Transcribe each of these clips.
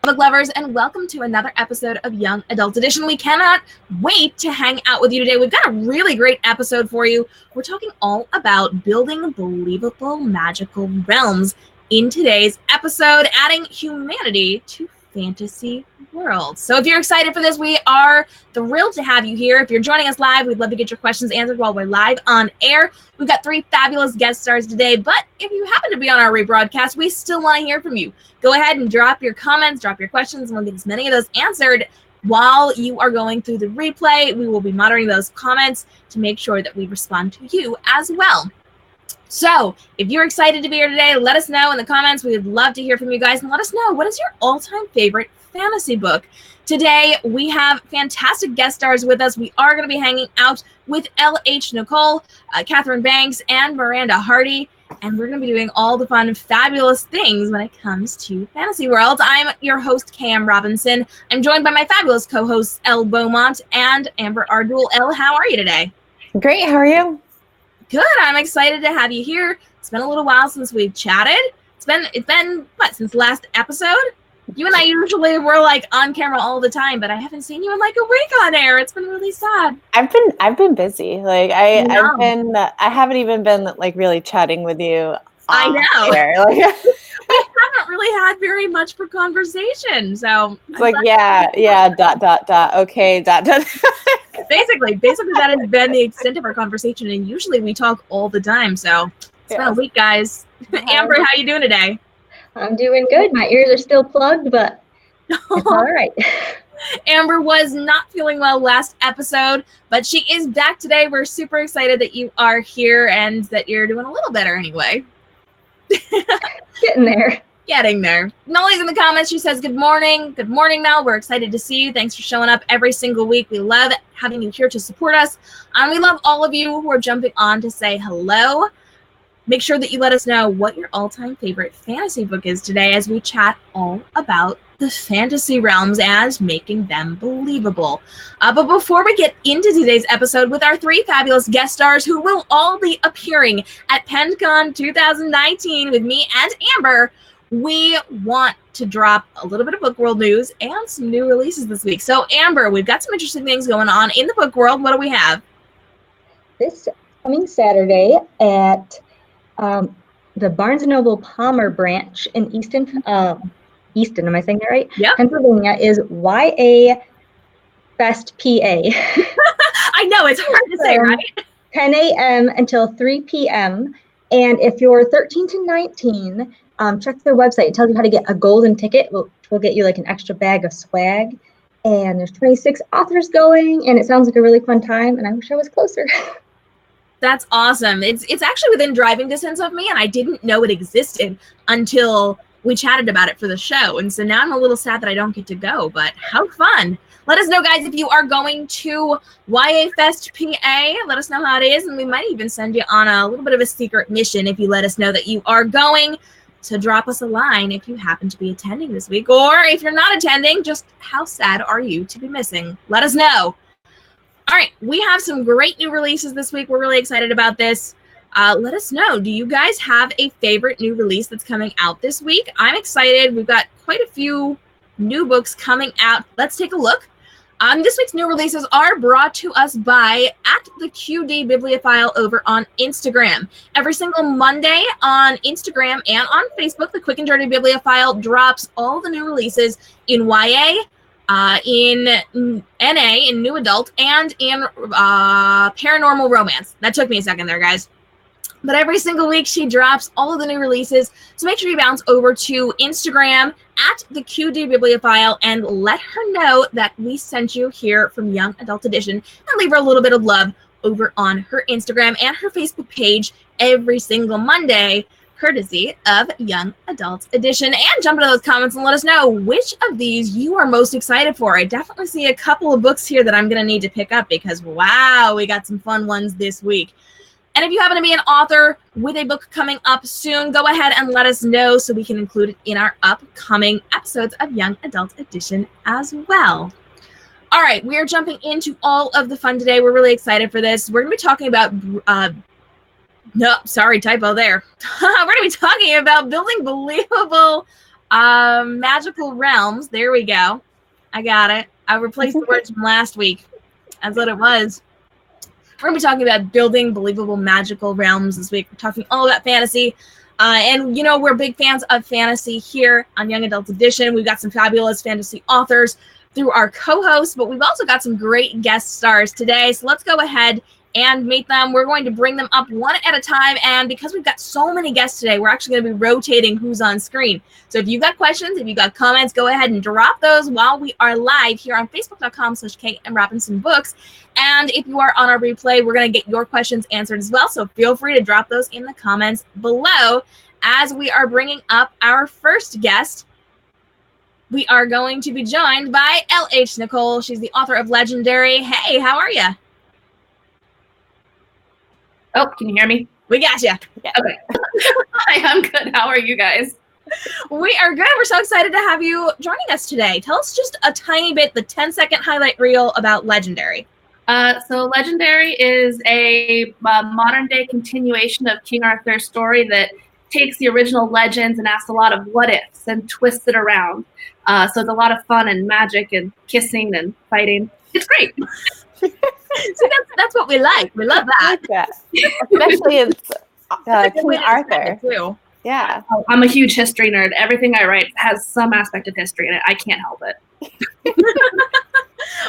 book lovers, and welcome to another episode of Young Adult Edition. We cannot wait to hang out with you today. We've got a really great episode for you. We're talking all about building believable magical realms in today's episode, adding humanity to fantasy worlds. So if you're excited for this, we are thrilled to have you here. If you're joining us live, we'd love to get your questions answered while we're live on air. We've got 3 fabulous guest stars today, but if you happen to be on our rebroadcast, we still want to hear from you. Go ahead and drop your comments, drop your questions, and we'll get as many of those answered while you are going through the replay. We will be monitoring those comments to make sure that we respond to you as well. So if you're excited to be here today, let us know in the comments. We would love to hear from you guys, and let us know, what is your all-time favorite fantasy book? Today, we have fantastic guest stars with us. We are going to be hanging out with L.H. Nicole, Catherine Banks, and Miranda Hardy, and we're going to be doing all the fun, fabulous things when it comes to fantasy worlds. I'm your host, Cam Robinson. I'm joined by my fabulous co-hosts, Elle Beaumont and Amber Ardul. Elle, how are you today? Great. How are you? Good. I'm excited to have you here. It's been a little while since we've chatted. It's been what, since last episode? You and I usually were like on camera all the time, but I haven't seen you in like a week on air. It's been really sad. I've been busy. Like I haven't even been like really chatting with you. I know. Like, we haven't really had very much for conversation. So it's like yeah. Okay. Basically that has been the extent of our conversation, and usually we talk all the time. So it's been a week, guys. Amber, how you doing today? I'm doing good. My ears are still plugged, but it's all right. Amber was not feeling well last episode, but she is back today. We're super excited that you are here and that you're doing a little better anyway. Getting there. Nolly's in the comments. She says, good morning. Good morning, Mel. We're excited to see you. Thanks for showing up every single week. We love having you here to support us. And we love all of you who are jumping on to say hello. Make sure that you let us know what your all-time favorite fantasy book is today as we chat all about the fantasy realms and making them believable. But before we get into today's episode with our 3 fabulous guest stars who will all be appearing at PenCon 2019 with me and Amber, we want to drop a little bit of book world news and some new releases this week. So Amber, we've got some interesting things going on in the book world. What do we have? This coming Saturday at the Barnes & Noble Palmer branch in Easton, am I saying that right? Yeah. Pennsylvania is YA Fest PA. I know, it's hard to say, right? 10 a.m. until 3 p.m. And if you're 13 to 19, check their website. It tells you how to get a golden ticket. We'll get you like an extra bag of swag. And there's 26 authors going, and it sounds like a really fun time, and I wish I was closer. That's awesome. It's actually within driving distance of me, and I didn't know it existed until we chatted about it for the show. And so now I'm a little sad that I don't get to go, but how fun. Let us know, guys, if you are going to YA Fest PA. Let us know how it is, and we might even send you on a little bit of a secret mission if you let us know that you are going. So drop us a line if you happen to be attending this week, or if you're not attending, just how sad are you to be missing? Let us know. All right, we have some great new releases this week. We're really excited about this. Let us know. Do you guys have a favorite new release that's coming out this week? I'm excited. We've got quite a few new books coming out. Let's take a look. This week's new releases are brought to us by @theQD Bibliophile over on Instagram. Every single Monday on Instagram and on Facebook, the Quick and Dirty Bibliophile drops all the new releases in YA, in NA, in New Adult, and in Paranormal Romance. That took me a second there, guys. But every single week, she drops all of the new releases. So make sure you bounce over to Instagram @theQD Bibliophile and let her know that we sent you here from Young Adult Edition, and leave her a little bit of love over on her Instagram and her Facebook page every single Monday, courtesy of Young Adult Edition. And jump into those comments and let us know which of these you are most excited for. I definitely see a couple of books here that I'm going to need to pick up because, wow, we got some fun ones this week. And if you happen to be an author with a book coming up soon, go ahead and let us know so we can include it in our upcoming episodes of Young Adult Edition as well. All right, we are jumping into all of the fun today. We're really excited for this. We're going to be talking about no, sorry, typo there. We're going to be talking about building believable Magical realms. There we go. I got it. I replaced the words from last week. That's what it was. We're going to be talking about building believable magical realms this week. We're talking all about fantasy. And, you know, we're big fans of fantasy here on Young Adult Edition. We've got some fabulous fantasy authors through our co-hosts, but we've also got some great guest stars today. So let's go ahead and meet them. We're going to bring them up one at a time. And because we've got so many guests today, we're actually going to be rotating who's on screen. So if you've got questions, if you've got comments, go ahead and drop those while we are live here on facebook.com/KMRobinsonBooks. And if you are on our replay, we're going to get your questions answered as well. So feel free to drop those in the comments below. As we are bringing up our first guest, we are going to be joined by L.H. Nicole. She's the author of Legendary. Hey, how are you? Oh, can you hear me? We got you. Yeah. Okay. Hi, I'm good. How are you guys? We are good. We're so excited to have you joining us today. Tell us just a tiny bit, the 10-second highlight reel about Legendary. So Legendary is a modern-day continuation of King Arthur's story that takes the original legends and asks a lot of what-ifs and twists it around. So it's a lot of fun and magic and kissing and fighting. It's great. So that's what we like. We love that. I like that. Especially it's King Arthur. Too. Yeah. I'm a huge history nerd. Everything I write has some aspect of history in it. I can't help it.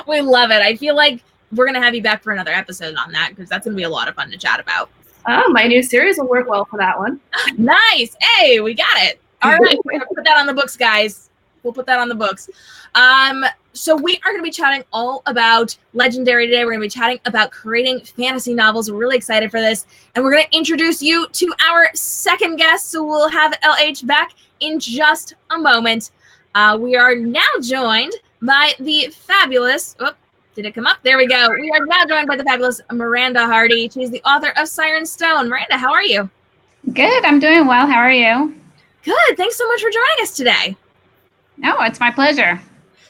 We love it. I feel like we're going to have you back for another episode on that because that's going to be a lot of fun to chat about. Oh, my new series will work well for that one. Nice. Hey, we got it. All right. We're going to put that on the books, guys. We'll put that on the books. So we are going to be chatting all about Legendary today. We're going to be chatting about creating fantasy novels. We're really excited for this. And we're going to introduce you to our second guest. So we'll have LH back in just a moment. We are now joined by the fabulous... Oh, did it come up? There we go. We are now joined by the fabulous Miranda Hardy. She's the author of Siren Stone. Miranda, how are you? Good. I'm doing well. How are you? Good. Thanks so much for joining us today. No, it's my pleasure.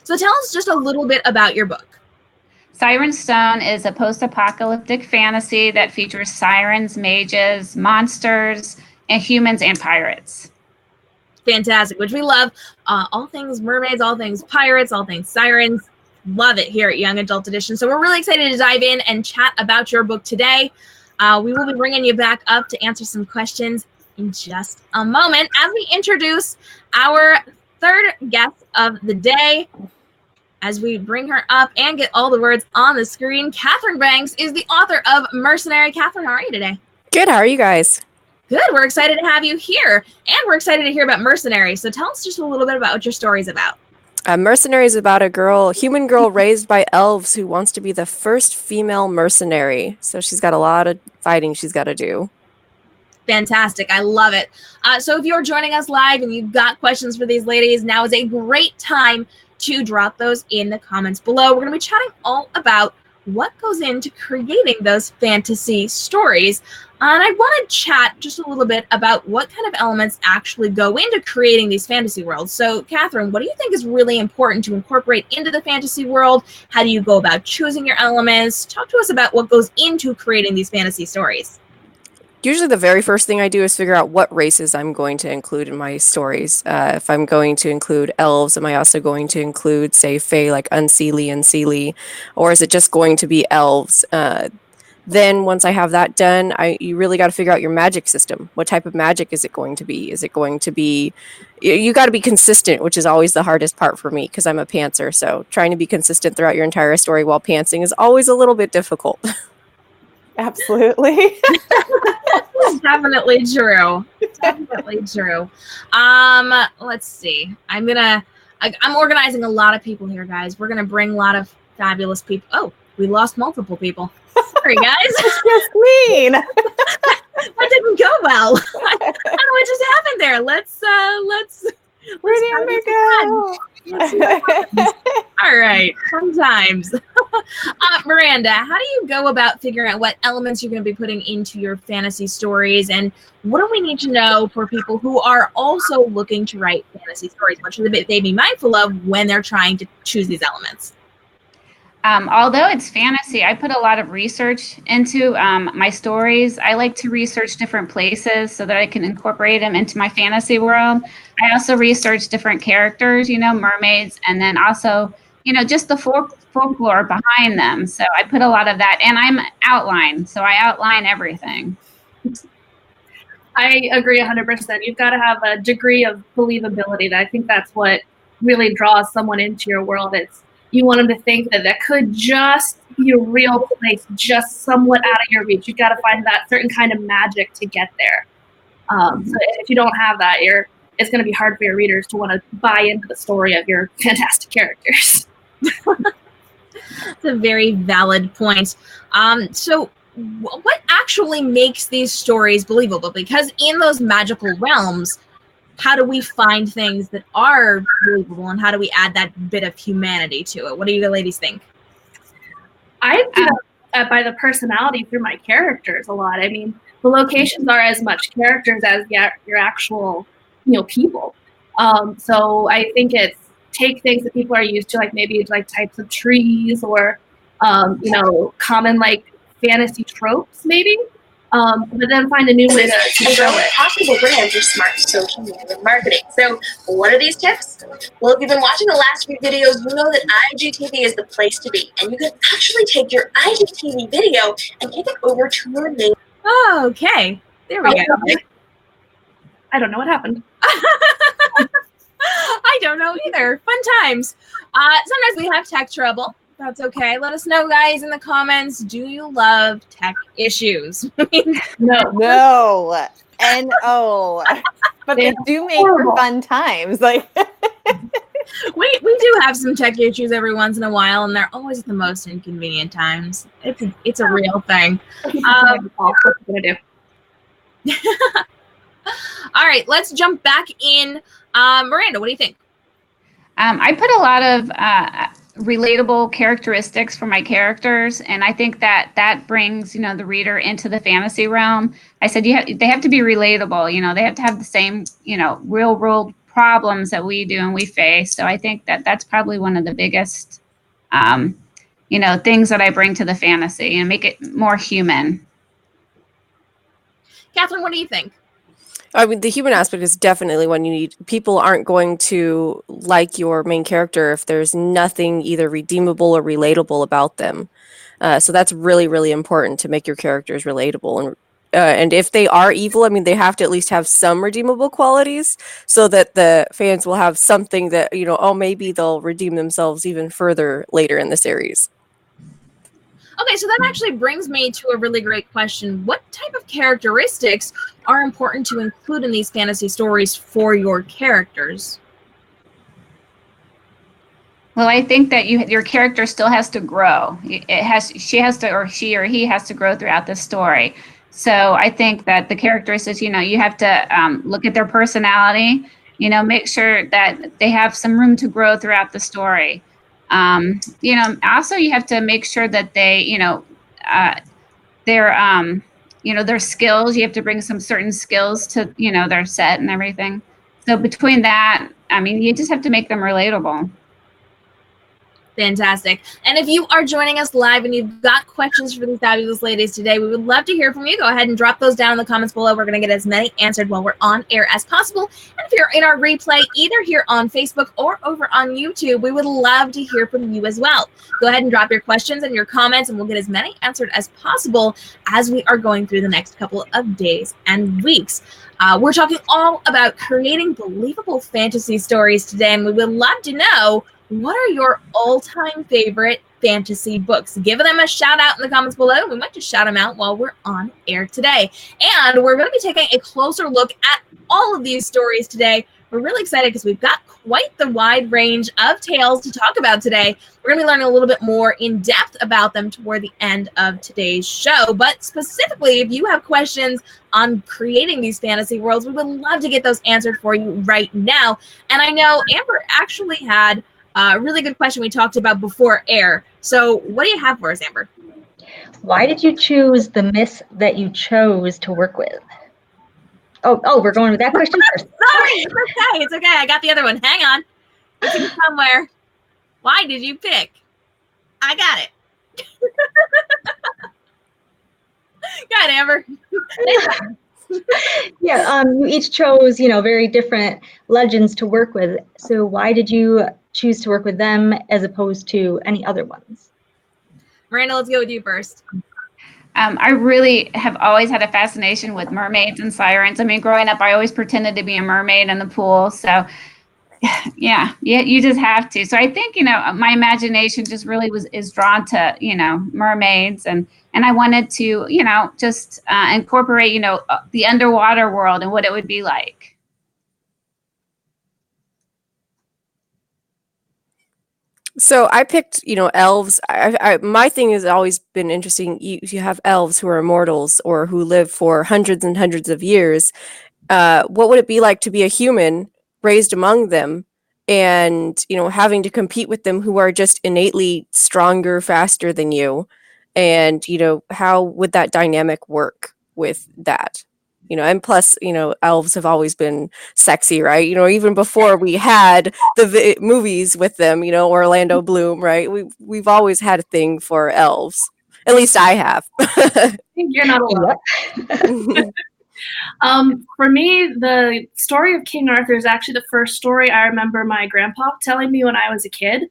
So tell us just a little bit about your book. Siren Stone is a post-apocalyptic fantasy that features sirens, mages, monsters, and humans and pirates. Fantastic, which we love. All things mermaids, all things pirates, all things sirens. Love it here at Young Adult Edition. So we're really excited to dive in and chat about your book today. We will be bringing you back up to answer some questions in just a moment as we introduce our third guest of the day. As we bring her up and get all the words on the screen, Catherine Banks is the author of Mercenary. Catherine, how are you today? Good. How are you guys? Good. We're excited to have you here, and we're excited to hear about Mercenary. So tell us just a little bit about what your story is about. Mercenary is about a human girl raised by elves who wants to be the first female mercenary. So she's got a lot of fighting she's got to do. Fantastic. I love it. So if you're joining us live and you've got questions for these ladies, now is a great time to drop those in the comments below. We're going to be chatting all about what goes into creating those fantasy stories. And I want to chat just a little bit about what kind of elements actually go into creating these fantasy worlds. So, Catherine, what do you think is really important to incorporate into the fantasy world? How do you go about choosing your elements? Talk to us about what goes into creating these fantasy stories. Usually the very first thing I do is figure out what races I'm going to include in my stories. If I'm going to include elves, am I also going to include, say, fae like Unseelie and Seelie? Or is it just going to be elves? Then once I have that done, you really got to figure out your magic system. What type of magic is it going to be? Is it going to be... You got to be consistent, which is always the hardest part for me because I'm a pantser. So trying to be consistent throughout your entire story while pantsing is always a little bit difficult. Absolutely. Definitely true. Definitely true. Let's see. I'm organizing a lot of people here, guys. We're gonna bring a lot of fabulous people. Oh, we lost multiple people. Sorry, guys. That's just mean. That didn't go well. I don't know what just happened there. Let's Where did we go? All right. Sometimes. Miranda, how do you go about figuring out what elements you're going to be putting into your fantasy stories? And what do we need to know for people who are also looking to write fantasy stories? What should they be mindful of when they're trying to choose these elements? Although it's fantasy, I put a lot of research into my stories. I like to research different places so that I can incorporate them into my fantasy world. I also research different characters, mermaids, and then also, just the folklore behind them. So I put a lot of that, and I'm outline, so I outline everything. I agree 100%. You've got to have a degree of believability. I think that's what really draws someone into your world. You want them to think that that could just be a real place, just somewhat out of your reach. You've got to find that certain kind of magic to get there. So if you don't have that, it's going to be hard for your readers to want to buy into the story of your fantastic characters. That's a very valid point. So what actually makes these stories believable? Because in those magical realms, how do we find things that are believable, and how do we add that bit of humanity to it? What do you ladies think? I do that by the personality through my characters a lot. I mean, the locations are as much characters as your actual, people. So I think it's take things that people are used to, like maybe like types of trees or, common like fantasy tropes maybe. But then find a new way to show it. Profitable brands are smart social media marketing. So what are these tips? Well, if you've been watching the last few videos, you know that IGTV is the place to be. And you can actually take your IGTV video and take it over to your main. Oh, okay. There we go. I don't know what happened. I don't know either. Fun times. Sometimes we have tech trouble. That's okay. Let us know, guys, in the comments. Do you love tech issues? No. N-O. But they do make for fun times. Like we do have some tech issues every once in a while, and they're always the most inconvenient times. It's a real thing. What are you gonna do? All right, let's jump back in. Miranda, what do you think? I put a lot of relatable characteristics for my characters, and I think that brings the reader into the fantasy realm. I said they have to be relatable. They have to have the same real world problems that we do and we face. So I think that's probably one of the biggest things that I bring to the fantasy and make it more human. Catherine, what do you think? I mean, the human aspect is definitely one you need. People aren't going to like your main character if there's nothing either redeemable or relatable about them. So that's really, really important to make your characters relatable. And if they are evil, I mean, they have to at least have some redeemable qualities so that the fans will have something that, maybe they'll redeem themselves even further later in the series. Okay, so that actually brings me to a really great question. What type of characteristics are important to include in these fantasy stories for your characters? Well, I think that your character still has to grow. She or he has to grow throughout the story. So I think that the characteristics, you have to look at their personality, make sure that they have some room to grow throughout the story. Also you have to make sure that they, their skills, you have to bring some certain skills to, their set and everything. So between that, I mean, you just have to make them relatable. Fantastic. And if you are joining us live and you've got questions for these fabulous ladies today, we would love to hear from you. Go ahead and drop those down in the comments below. We're going to get as many answered while we're on air as possible. And if you're in our replay, either here on Facebook or over on YouTube, we would love to hear from you as well. Go ahead and drop your questions and your comments, and we'll get as many answered as possible as we are going through the next couple of days and weeks. We're talking all about creating believable fantasy stories today, and we would love to know, what are your all-time favorite fantasy books? Give them a shout out in the comments below. We might just shout them out while we're on air today. And we're going to be taking a closer look at all of these stories today. We're really excited because we've got quite the wide range of tales to talk about today. We're going to be learning a little bit more in depth about them toward the end of today's show. But specifically, if you have questions on creating these fantasy worlds, we would love to get those answered for you right now. And I know Amber actually had a really good question we talked about before air. So what do you have for us, Amber? Why did you choose the myths that you chose to work with? Oh, we're going with that question first. Sorry, it's okay. I got the other one. Hang on. It's somewhere. Why did you pick? I got it. Got it, Amber. Yeah, you each chose, very different legends to work with. So why did you choose to work with them as opposed to any other ones? Miranda, let's go with you first. I really have always had a fascination with mermaids and sirens. I mean, growing up, I always pretended to be a mermaid in the pool. So yeah, you just have to. So I think, my imagination just really is drawn to, mermaids, and I wanted to, just incorporate, the underwater world and what it would be like. So I picked, elves. My thing has always been interesting. You have elves who are immortals or who live for hundreds and hundreds of years. What would it be like to be a human raised among them and, having to compete with them who are just innately stronger, faster than you? And, how would that dynamic work with that? And plus, elves have always been sexy, right? Even before we had the movies with them, Orlando Bloom, right? We've always had a thing for elves. At least I have. I think you're not alone. For me, the story of King Arthur is actually the first story I remember my grandpa telling me when I was a kid.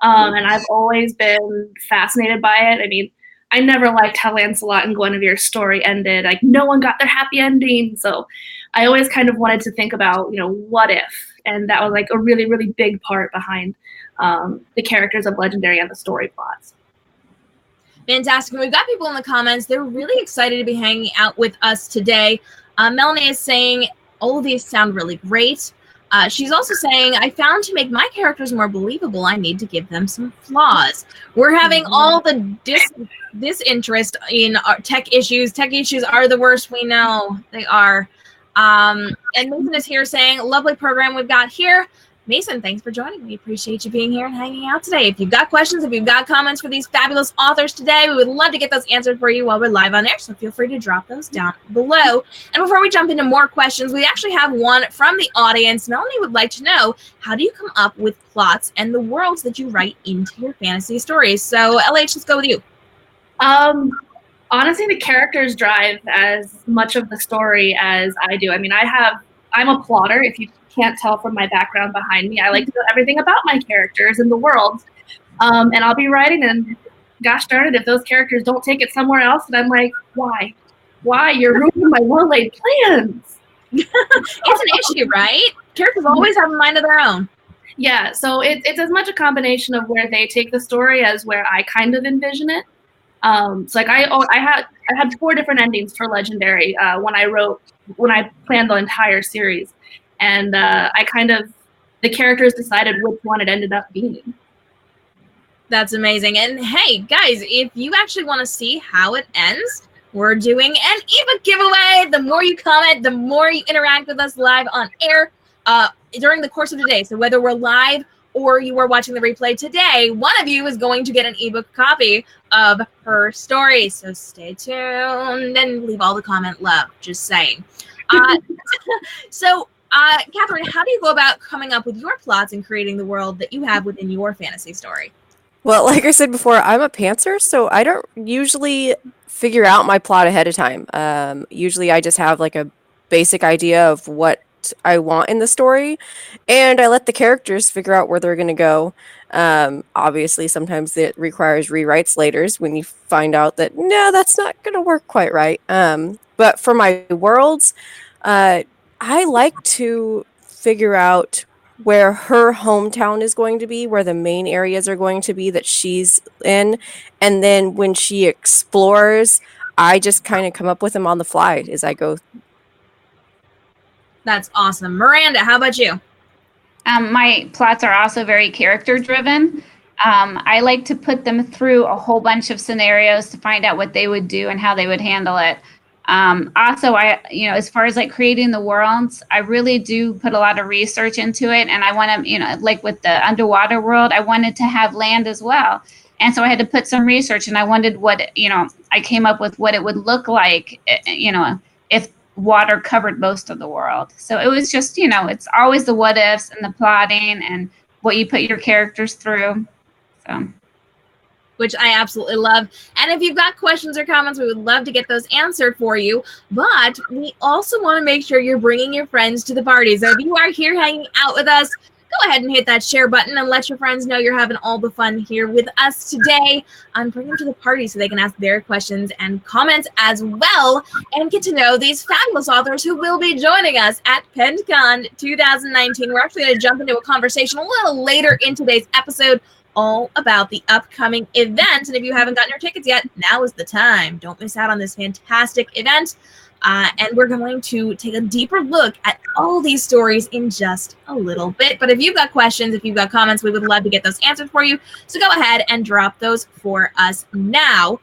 And I've always been fascinated by it. I mean, I never liked how Lancelot and Guinevere's story ended. Like, no one got their happy ending. So I always kind of wanted to think about, what if? And that was like a really, really big part behind the characters of Legendary and the story plots. Fantastic. We've got people in the comments. They're really excited to be hanging out with us today. Melanie is saying, all of these sound really great. She's also saying, I found to make my characters more believable, I need to give them some flaws. We're having all the disinterest in our tech issues. Tech issues are the worst. We know they are. And Mason is here saying, lovely program we've got here. Mason, thanks for joining. We appreciate you being here and hanging out today. If you've got questions, if you've got comments for these fabulous authors today, we would love to get those answered for you while we're live on air, so feel free to drop those down below. And before we jump into more questions, we actually have one from the audience. Melanie would like to know, how do you come up with plots and the worlds that you write into your fantasy stories? So, LH, let's go with you. Honestly, the characters drive as much of the story as I do. I mean, I'm a plotter, if you can't tell from my background behind me. I like to know everything about my characters and the world. And I'll be writing, and gosh darn it, if those characters don't take it somewhere else, and I'm like, why? Why? You're ruining my well-laid plans. It's an issue, right? Characters always have a mind of their own. Yeah, so it's as much a combination of where they take the story as where I kind of envision it. So like I had 4 different endings for Legendary when I planned the entire series. And the characters decided which one it ended up being. That's amazing. And hey, guys, if you actually want to see how it ends, we're doing an ebook giveaway. The more you comment, the more you interact with us live on air during the course of the day. So whether we're live or you are watching the replay today, one of you is going to get an ebook copy of her story. So stay tuned and leave all the comment love. Just saying. So, Catherine, how do you go about coming up with your plots and creating the world that you have within your fantasy story? Well, like I said before, I'm a pantser, so I don't usually figure out my plot ahead of time. Usually I just have like a basic idea of what I want in the story, and I let the characters figure out where they're going to go. Obviously, sometimes it requires rewrites later when you find out that, no, that's not going to work quite right. But for my worlds, I like to figure out where her hometown is going to be, where the main areas are going to be that she's in. And then when she explores, I just kind of come up with them on the fly as I go. That's awesome. Miranda, how about you? My plots are also very character driven. I like to put them through a whole bunch of scenarios to find out what they would do and how they would handle it. Also, as far as like creating the worlds, I really do put a lot of research into it. And I want to, like with the underwater world, I wanted to have land as well. And so I had to put some research, and I wondered I came up with what it would look like, if water covered most of the world. So it was just, it's always the what ifs and the plotting and what you put your characters through. So. which I absolutely love. And if you've got questions or comments, we would love to get those answered for you. But we also want to make sure you're bringing your friends to the party. So if you are here hanging out with us, go ahead and hit that share button and let your friends know you're having all the fun here with us today. Bring them to the party so they can ask their questions and comments as well, and get to know these fabulous authors who will be joining us at PennCon 2019. We're actually going to jump into a conversation a little later in today's episode all about the upcoming event. And if you haven't gotten your tickets yet, now is the time. Don't miss out on this fantastic event. And we're going to take a deeper look at all these stories in just a little bit. But if you've got questions, if you've got comments, we would love to get those answered for you. So go ahead and drop those for us now.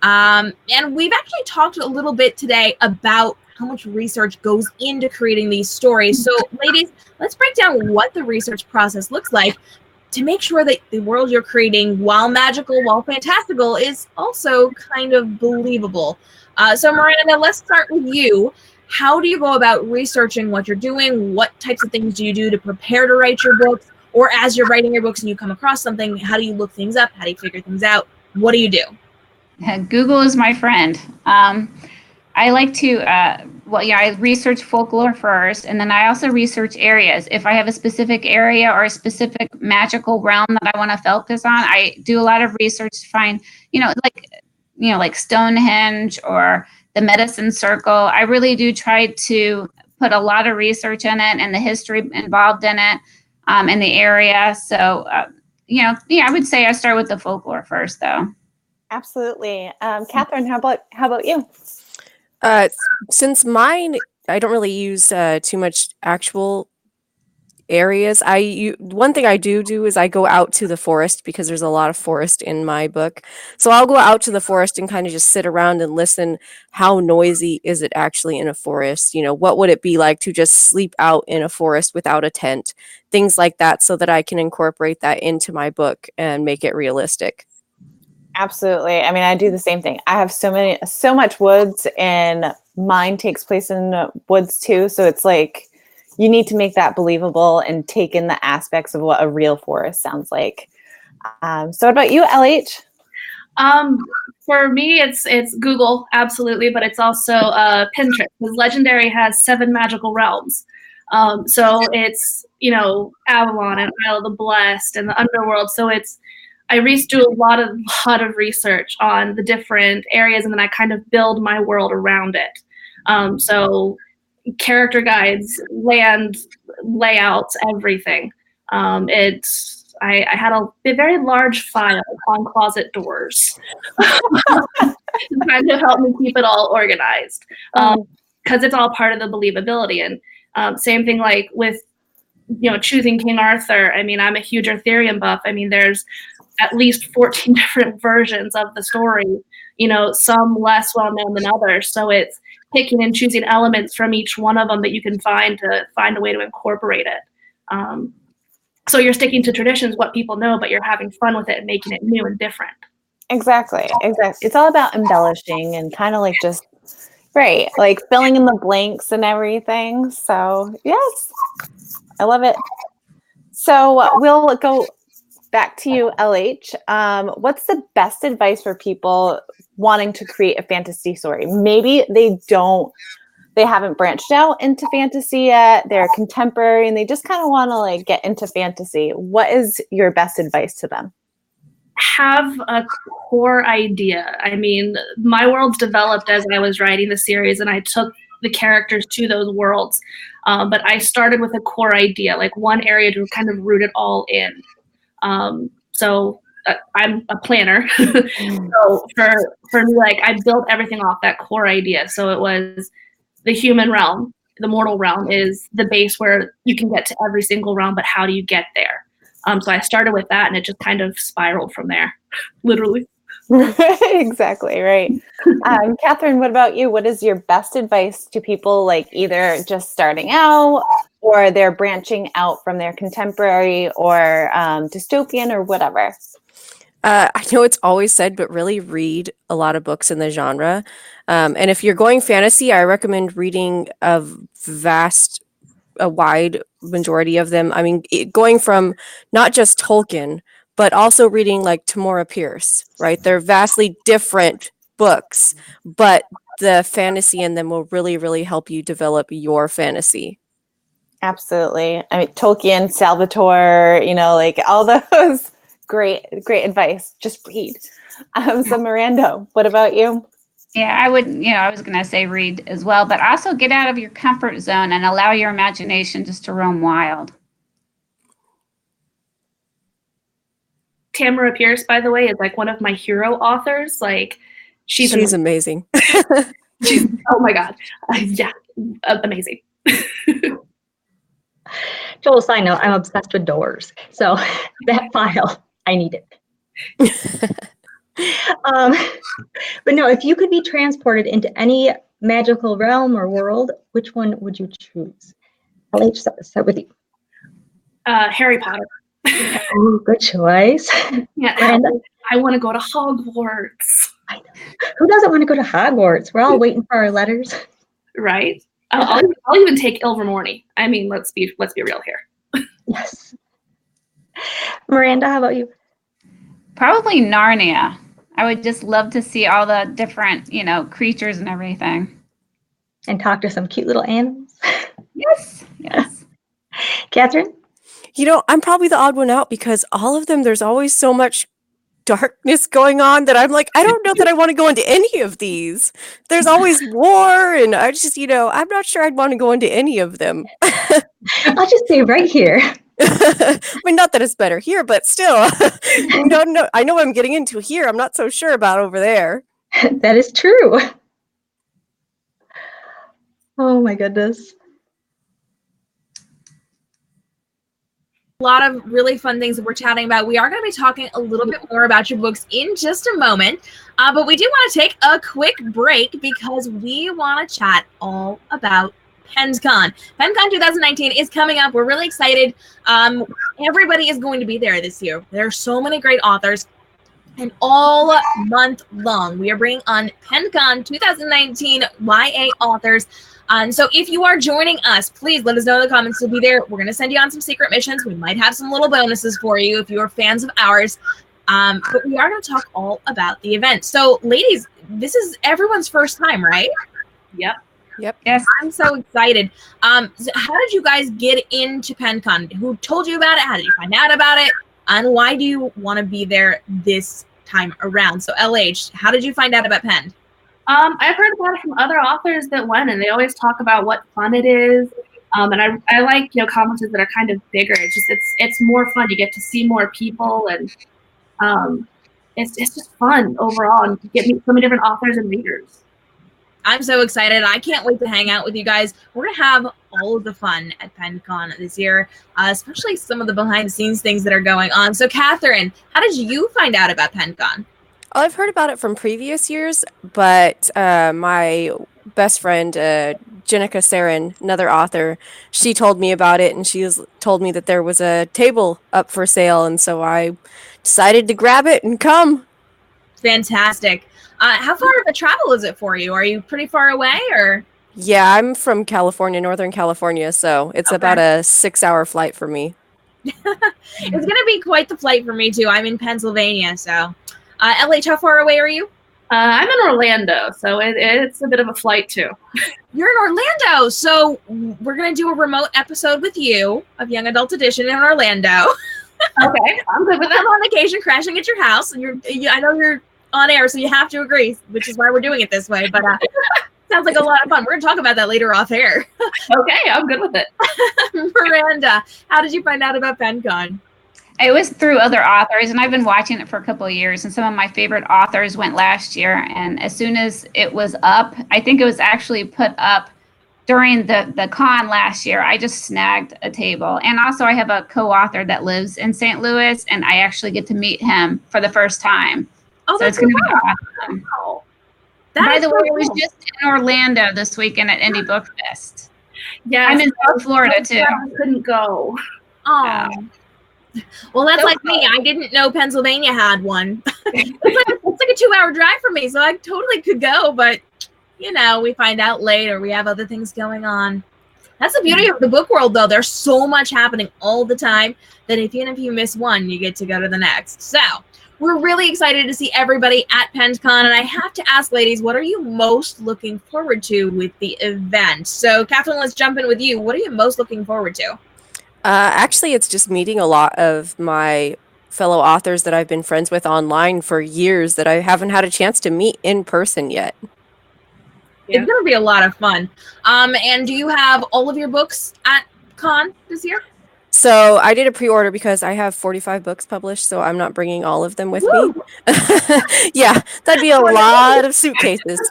And we've actually talked a little bit today about how much research goes into creating these stories. So ladies, let's break down what the research process looks like to make sure that the world you're creating, while magical, while fantastical, is also kind of believable. So Miranda, let's start with you. How do you go about researching what you're doing? What types of things do you do to prepare to write your books? Or as you're writing your books and you come across something, how do you look things up? How do you figure things out? What do you do? Google is my friend. I like to, I research folklore first, and then I also research areas. If I have a specific area or a specific magical realm that I want to focus on, I do a lot of research to find, like Stonehenge or the Medicine Circle. I really do try to put a lot of research in it and the history involved in it, in the area. So, I would say I start with the folklore first, though. Absolutely. Catherine, how about you? Since mine, I don't really use too much actual areas. One thing I do is I go out to the forest, because there's a lot of forest in my book. So I'll go out to the forest and kind of just sit around and listen. How noisy is it actually in a forest? What would it be like to just sleep out in a forest without a tent? Things like that, so that I can incorporate that into my book and make it realistic. Absolutely. I mean, I do the same thing. I have so much woods, and mine takes place in woods too. So it's like, you need to make that believable and take in the aspects of what a real forest sounds like. So what about you, LH? For me, it's Google, absolutely, but it's also Pinterest, because Legendary has 7 magical realms. So it's, Avalon and Isle of the Blessed and the Underworld. So I do a lot of research on the different areas, and then I kind of build my world around it. So character guides, land layouts, everything. I had a very large file on closet doors to kind of help me keep it all organized, because it's all part of the believability. And same thing like with choosing King Arthur. I mean, I'm a huge Arthurian buff. I mean, there's at least 14 different versions of the story, some less well known than others. So it's picking and choosing elements from each one of them that you can find a way to incorporate it. So you're sticking to traditions, what people know, but you're having fun with it and making it new and different. Exactly. It's all about embellishing and kind of like just, right, like filling in the blanks and everything. So yes, I love it. So we'll go back to you, LH. What's the best advice for people wanting to create a fantasy story? Maybe they haven't branched out into fantasy yet. They're contemporary and they just kind of want to like get into fantasy. What is your best advice to them? Have a core idea. I mean, my worlds developed as I was writing the series, and I took the characters to those worlds. But I started with a core idea, like one area to kind of root it all in. So I'm a planner. So for me, like, I built everything off that core idea. So it was the human realm. The mortal realm is the base where you can get to every single realm, but how do you get there? So I started with that, and it just kind of spiraled from there, literally. Exactly, right. Catherine, what about you? What is your best advice to people like either just starting out or they're branching out from their contemporary or dystopian or whatever? I know it's always said, but really read a lot of books in the genre. And if you're going fantasy, I recommend reading a wide majority of them. I mean, going from not just Tolkien, but also reading like Tamora Pierce, right? They're vastly different books, but the fantasy in them will really, really help you develop your fantasy. Absolutely. I mean, Tolkien, Salvatore, like all those great advice. Just read. So Miranda, what about you? Yeah, I would, I was going to say read as well, but also get out of your comfort zone and allow your imagination just to roam wild. Tamara Pierce, by the way, is like one of my hero authors. Like, she's amazing. She's, oh my God. Yeah, amazing. Joel, side note, I'm obsessed with doors. So that file, I need it. But no, if you could be transported into any magical realm or world, which one would you choose? I'll start with you. Harry Potter. Oh, good choice. Yeah, I want to go to Hogwarts. I know. Who doesn't want to go to Hogwarts? We're all waiting for our letters. Right. I'll even take Ilvermorny. I mean, let's be real here. Yes. Miranda, how about you? Probably Narnia. I would just love to see all the different, creatures and everything. And talk to some cute little animals. Yes. Catherine? I'm probably the odd one out because all of them, there's always so much darkness going on that I'm like, I don't know that I want to go into any of these. There's always war, and I just, I'm not sure I'd want to go into any of them. I'll just stay right here. I mean, not that it's better here, but still, no, I know what I'm getting into here. I'm not so sure about over there. That is true. Oh my goodness. A lot of really fun things that we're chatting about. We are going to be talking a little bit more about your books in just a moment, but we do want to take a quick break because we want to chat all about PenCon. PenCon 2019 is coming up. We're really excited. Everybody is going to be there this year. There are so many great authors, and all month long we are bringing on PenCon 2019 YA authors. So if you are joining us, please let us know in the comments. We'll be there. We're going to send you on some secret missions. We might have some little bonuses for you if you're fans of ours. But we are going to talk all about the event. So ladies, this is everyone's first time, right? Yep. Yes. I'm so excited. So how did you guys get into PenCon? Who told you about it? How did you find out about it? And why do you want to be there this time around? So LH, how did you find out about Penn? I've heard about it from other authors that went, and they always talk about what fun it is. And I like conferences that are kind of bigger. It's more fun. You get to see more people, and it's just fun overall, and you get so many different authors and readers. I'm so excited. I can't wait to hang out with you guys. We're going to have all of the fun at PenCon this year, especially some of the behind-the-scenes things that are going on. So, Catherine, how did you find out about PenCon? I've heard about it from previous years, but my best friend, Jenica Sarin, another author, she told me about it, and told me that there was a table up for sale, and so I decided to grab it and come. Fantastic. How far of a travel is it for you? Are you pretty far away, or? Yeah, I'm from California, Northern California, so it's about a 6-hour flight for me. It's going to be quite the flight for me, too. I'm in Pennsylvania, so. LH, how far away are you? I'm in Orlando, so it's a bit of a flight, too. You're in Orlando, so we're going to do a remote episode with you of Young Adult Edition in Orlando. Okay, I'm good with that. I'm on vacation, crashing at your house, and I know you're on air, so you have to agree, which is why we're doing it this way, but sounds like a lot of fun. We're going to talk about that later off air. Okay, I'm good with it. Miranda, how did you find out about PenCon? It was through other authors, and I've been watching it for a couple of years, and some of my favorite authors went last year, and as soon as it was up, I think it was actually put up during the con last year, I just snagged a table. And also I have a co-author that lives in St. Louis, and I actually get to meet him for the first time. Oh, so it's going to be awesome. By the way, I was just in Orlando this weekend at Indie Book Fest. Yeah, I'm in South Florida, too. I couldn't go. Oh. Well, that's like me. I didn't know Pennsylvania had one. It's like a 2-hour drive for me, so I totally could go, but we find out later. We have other things going on. That's the beauty of the book world, though. There's so much happening all the time that even if you miss one, you get to go to the next. So we're really excited to see everybody at PenCon. And I have to ask, ladies, what are you most looking forward to with the event? So, Catherine, let's jump in with you. What are you most looking forward to? Actually, it's just meeting a lot of my fellow authors that I've been friends with online for years that I haven't had a chance to meet in person yet. Yeah. It's going to be a lot of fun. And do you have all of your books at con this year? So I did a pre-order because I have 45 books published, so I'm not bringing all of them with me. Yeah, that'd be a lot of suitcases.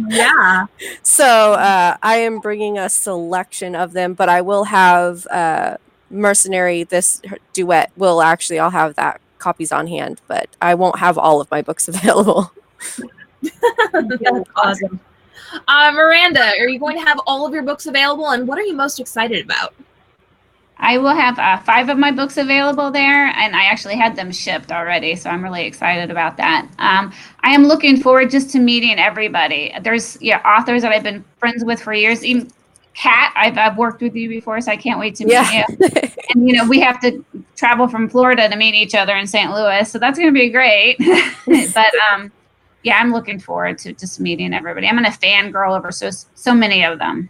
Yeah. So I am bringing a selection of them, but I will have Mercenary, this duet, I'll have that copies on hand, but I won't have all of my books available. That's awesome. Miranda, are you going to have all of your books available, and what are you most excited about? I will have 5 of my books available there, and I actually had them shipped already, so I'm really excited about that. I am looking forward just to meeting everybody. There's authors that I've been friends with for years. Even Kat, I've worked with you before, so I can't wait to meet you. And we have to travel from Florida to meet each other in St. Louis, so that's going to be great. But yeah, I'm looking forward to just meeting everybody. I'm going to fangirl over so many of them.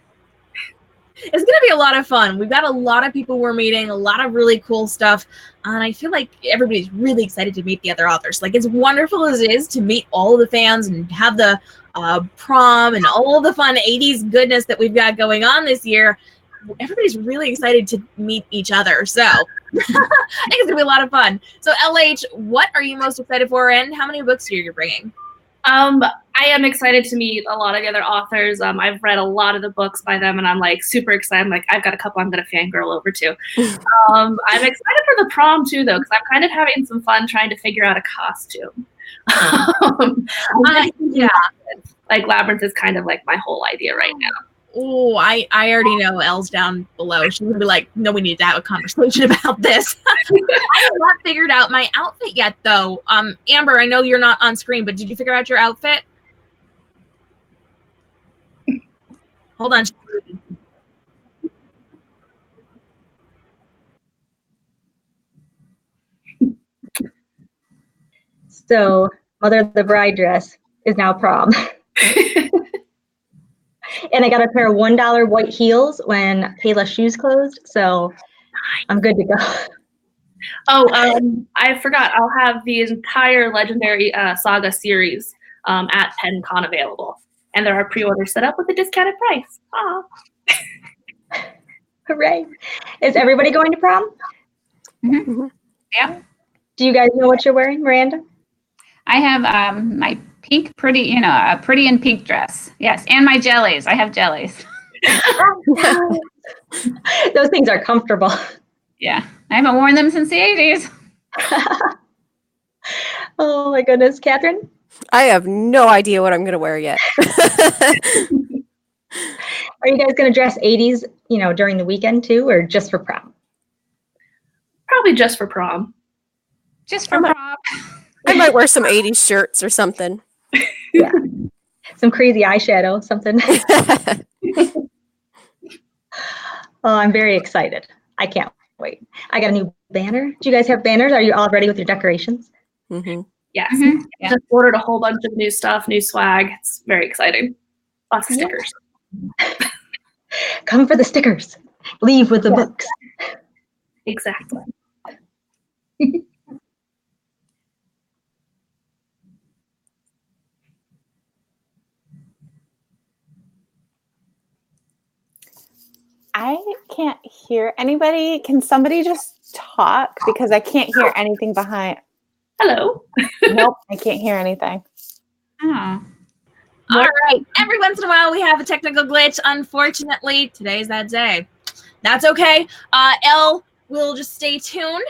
It's going to be a lot of fun. We've got a lot of people we're meeting, a lot of really cool stuff. And I feel like everybody's really excited to meet the other authors. Like, as wonderful as it is to meet all of the fans and have the prom and all the fun 80s goodness that we've got going on this year, everybody's really excited to meet each other. So I think it's going to be a lot of fun. So LH, what are you most excited for, and how many books are you bringing? I am excited to meet a lot of the other authors. I've read a lot of the books by them, and I'm like super excited. I'm like, I've got a couple I'm going to fangirl over to. I'm excited for the prom too, though, because I'm kind of having some fun trying to figure out a costume. Yeah, like Labyrinth is kind of like my whole idea right now. Oh, I already know Elle's down below. She's gonna be like, no, we need to have a conversation about this. I have not figured out my outfit yet, though. Amber, I know you're not on screen, but did you figure out your outfit? Hold on. So, Mother of the Bride dress is now prom. And I got a pair of $1 white heels when Payless shoes closed, so I'm good to go. Oh, I forgot. I'll have the entire Legendary Saga series at PenCon available, and there are pre-orders set up with a discounted price. Aw. Hooray! Is everybody going to prom? Mm-hmm. Yeah. Do you guys know what you're wearing, Miranda? I have my pink, pretty in pink dress. Yes, and my jellies. I have jellies. Those things are comfortable. Yeah, I haven't worn them since the 80s. Oh my goodness, Catherine? I have no idea what I'm going to wear yet. Are you guys going to dress 80s, during the weekend too, or just for prom? Probably just for prom. Just for prom. I might wear some 80s shirts or something. Yeah. Some crazy eyeshadow, something. Oh, I'm very excited. I can't wait. I got a new banner. Do you guys have banners? Are you all ready with your decorations? Mm-hmm. Yes. Mm-hmm. Yeah. Just ordered a whole bunch of new stuff, new swag. It's very exciting. Lots of stickers. Come for the stickers. Leave with the books. Exactly. I can't hear anybody. Can somebody just talk? Because I can't hear anything behind. Hello. Nope, I can't hear anything. Oh. All right. Every once in a while, we have a technical glitch. Unfortunately, today's that day. That's okay. Elle will just stay tuned.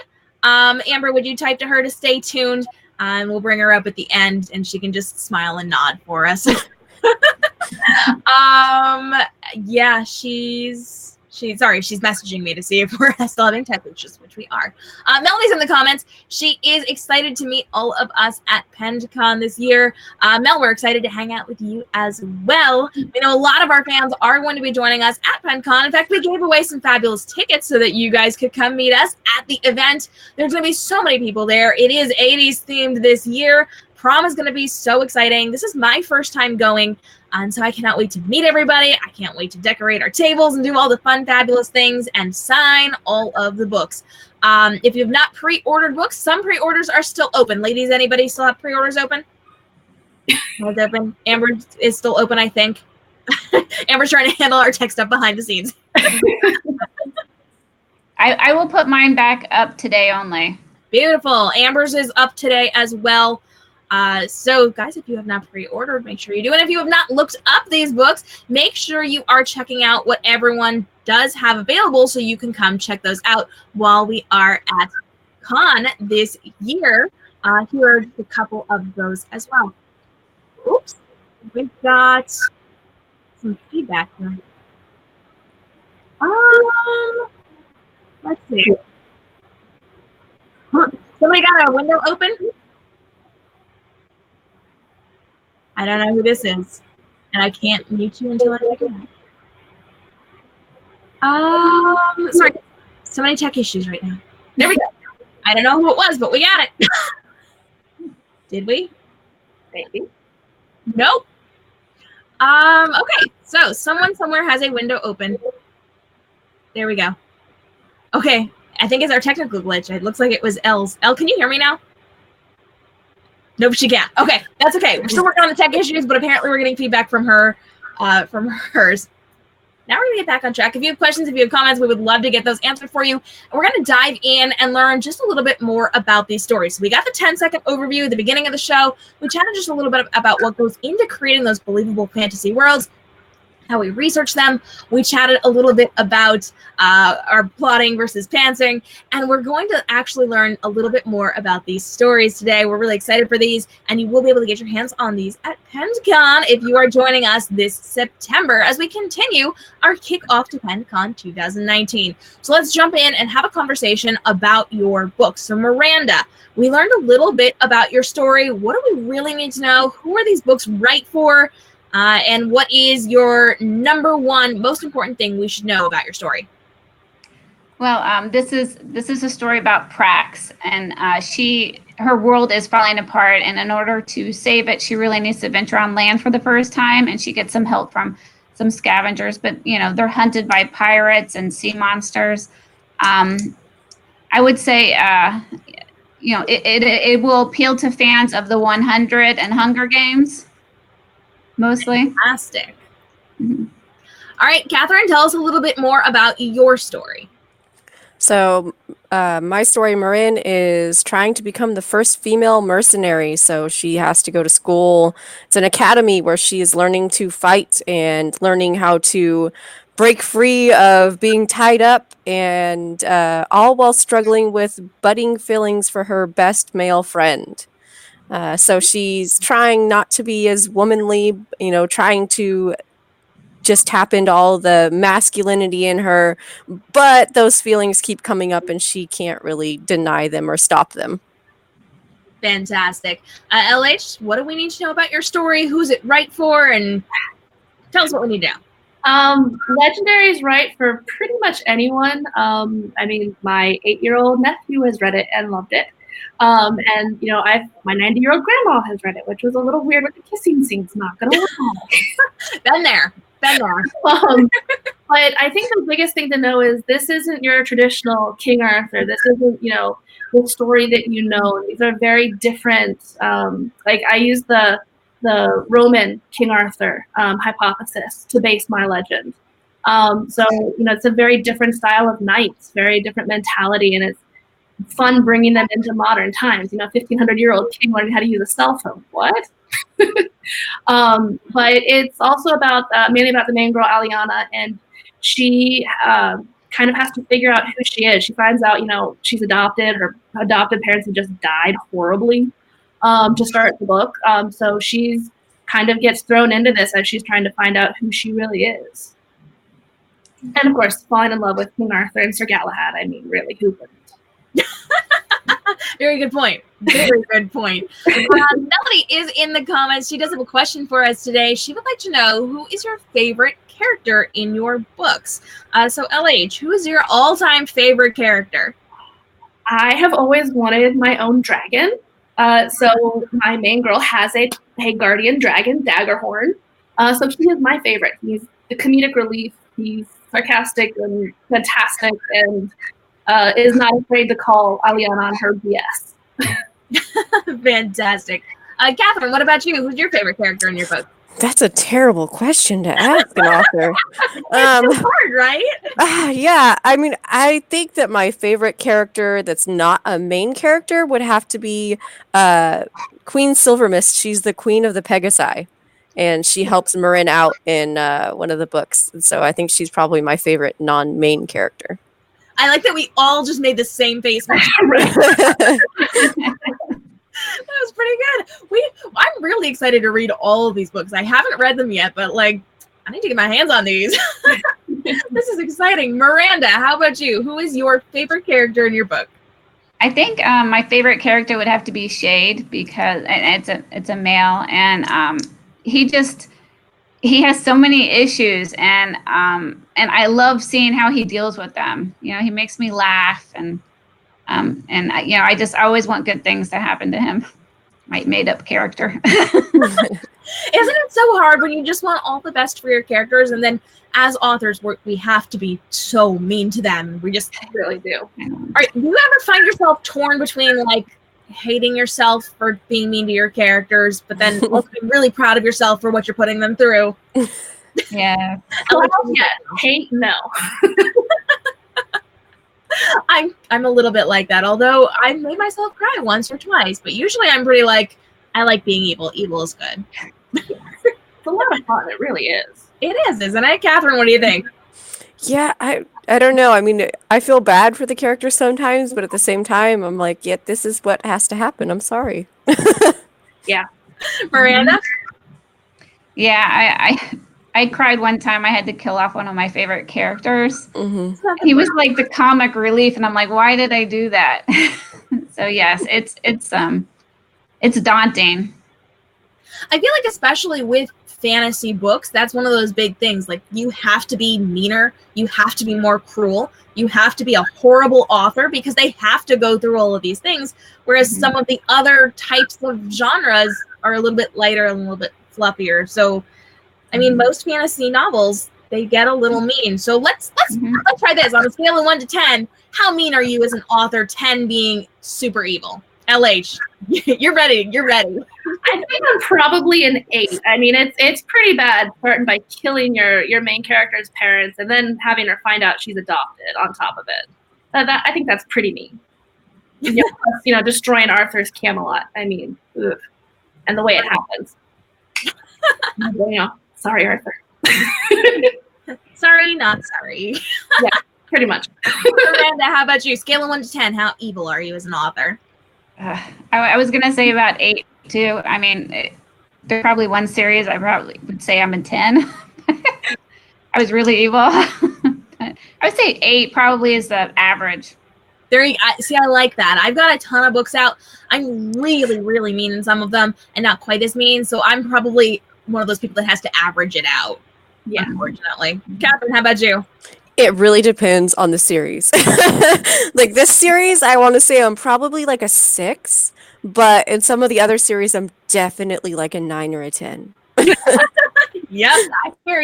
Amber, would you type to her to stay tuned? And we'll bring her up at the end, and she can just smile and nod for us. Yeah, she's She's messaging me to see if we're still having tech issues, which we are. Melanie's in the comments. She is excited to meet all of us at PenCon this year. Mel, we're excited to hang out with you as well. We know a lot of our fans are going to be joining us at PenCon. In fact, we gave away some fabulous tickets so that you guys could come meet us at the event. There's going to be so many people there. It is 80s themed this year. Prom is going to be so exciting. This is my first time going. And so I cannot wait to meet everybody. I can't wait to decorate our tables and do all the fun, fabulous things and sign all of the books. If you have not pre-ordered books, some pre-orders are still open. Ladies, anybody still have pre-orders open? It's open. Amber is still open, I think. Amber's trying to handle our tech stuff behind the scenes. I will put mine back up today only. Beautiful. Amber's is up today as well. So guys, if you have not pre-ordered, make sure you do. And if you have not looked up these books, make sure you are checking out what everyone does have available so you can come check those out while we are at con this year. Here are just a couple of those as well. Oops, we've got some feedback here. Let's see. Somebody got a window open? I don't know who this is, and I can't mute you until I pick it up. Sorry, so many tech issues right now. There we go. I don't know who it was, but we got it. Did we? Maybe. Nope. Okay, so someone somewhere has a window open. There we go. Okay, I think it's our technical glitch. It looks like it was Elle's. Elle, can you hear me now? Nope, she can't. Okay, that's okay. We're still working on the tech issues, but apparently we're getting feedback from her, from hers. Now we're going to get back on track. If you have questions, if you have comments, we would love to get those answered for you. And we're going to dive in and learn just a little bit more about these stories. So we got the 10-second overview at the beginning of the show. We chatted just a little bit about what goes into creating those believable fantasy worlds, how we research them. We chatted a little bit about our plotting versus pantsing, and we're going to actually learn a little bit more about these stories today. We're really excited for these, and you will be able to get your hands on these at PenCon if you are joining us this September as we continue our kickoff to PenCon 2019. So let's jump in and have a conversation about your books. So Miranda, we learned a little bit about your story. What do we really need to know? Who are these books right for? And what is your number one most important thing we should know about your story? Well, this is a story about Prax, and her world is falling apart, and in order to save it, she really needs to venture on land for the first time, and she gets some help from some scavengers, but they're hunted by pirates and sea monsters. I would say it will appeal to fans of the 100 and Hunger Games. Mostly. Fantastic. Mm-hmm. All right, Catherine, tell us a little bit more about your story. So my story, Marin, is trying to become the first female mercenary. So she has to go to school. It's an academy where she is learning to fight and learning how to break free of being tied up, and all while struggling with budding feelings for her best male friend. So she's trying not to be as womanly, trying to just tap into all the masculinity in her, but those feelings keep coming up and she can't really deny them or stop them. Fantastic. LH, what do we need to know about your story? Who's it right for? And tell us what we need to know. Legendary is right for pretty much anyone. I mean, my 8-year-old nephew has read it and loved it. And my 90-year-old grandma has read it, which was a little weird with the kissing scenes, not gonna lie. Been there. But I think the biggest thing to know is this isn't your traditional King Arthur. This isn't, the story that you know. These are very different. Like I use the Roman King Arthur hypothesis to base my legend. So it's a very different style of knights, very different mentality, and it's fun bringing them into modern times. 1,500-year-old king learning how to use a cell phone. What? But it's also mainly about the main girl, Aliana, and she kind of has to figure out who she is. She finds out, she's adopted. Her adopted parents have just died horribly to start the book. So she's kind of gets thrown into this as she's trying to find out who she really is. And of course, falling in love with King Arthur and Sir Galahad. I mean, really, who wouldn't? Very good point. Very good point. Melody is in the comments. She does have a question for us today. She would like to know, who is your favorite character in your books? So LH, who is your all-time favorite character? I have always wanted my own dragon. So my main girl has a guardian dragon, Daggerhorn. So he is my favorite. He's the comedic relief. He's sarcastic and fantastic, and is not afraid to call Aliana on her BS. Fantastic. Catherine, what about you? Who's your favorite character in your book? That's a terrible question to ask an author. It's so hard, right? Yeah, I mean, I think that my favorite character that's not a main character would have to be Queen Silvermist. She's the queen of the Pegasi, and she helps Marin out in one of the books. And so I think she's probably my favorite non-main character. I like that we all just made the same face. That was pretty good. I'm really excited to read all of these books. I haven't read them yet, but like, I need to get my hands on these. This is exciting. Miranda, how about you? Who is your favorite character in your book? I think my favorite character would have to be Shade, because it's a male, and he has so many issues, and I love seeing how he deals with them. You know, he makes me laugh, and I always want good things to happen to him. My made-up character. Isn't it so hard when you just want all the best for your characters, and then as authors, we have to be so mean to them. We just really do. All right, do you ever find yourself torn between like hating yourself for being mean to your characters, but then also being really proud of yourself for what you're putting them through? Yeah. Hate, no. I'm a little bit like that, although I made myself cry once or twice, but usually I'm pretty like, I like being evil. Evil is good. It's a lot of fun. It really is. It is, isn't it? Catherine, what do you think? Yeah, I don't know. I mean, I feel bad for the characters sometimes, but at the same time, I'm like, yeah, this is what has to happen. I'm sorry. Yeah. Miranda? Yeah, I cried one time. I had to kill off one of my favorant characters. Mm-hmm. He was like the comic relief, and I'm like, why did I do that? So yes, it's daunting. I feel like especially with fantasy books, that's one of those big things. Like, you have to be meaner, you have to be more cruel, you have to be a horrible author, because they have to go through all of these things. Whereas some of the other types of genres are a little bit lighter and a little bit fluffier. So I mean, most fantasy novels, they get a little mean. So let's try this. On a scale of 1 to 10, how mean are you as an author, 10 being super evil? LH, you're ready. You're ready. I think I'm probably an 8. I mean, it's pretty bad, starting by killing your main character's parents and then having her find out she's adopted on top of it. I think that's pretty mean. Plus, destroying Arthur's Camelot. I mean, ugh. And the way it happens. Sorry, Arthur. Sorry, not sorry. Yeah, pretty much. Miranda, how about you? Scale of 1 to 10, how evil are you as an author? I was going to say about 8, too. I mean, there's probably one series I probably would say I'm a 10. I was really evil. I would say 8 probably is the average. See, I like that. I've got a ton of books out. I'm really, really mean in some of them and not quite as mean. So I'm probably one of those people that has to average it out. Yeah, unfortunately. Catherine, how about you? It really depends on the series. Like this series, I want to say I'm probably like a 6, but in some of the other series, I'm definitely like a 9 or a 10. Yep, I hear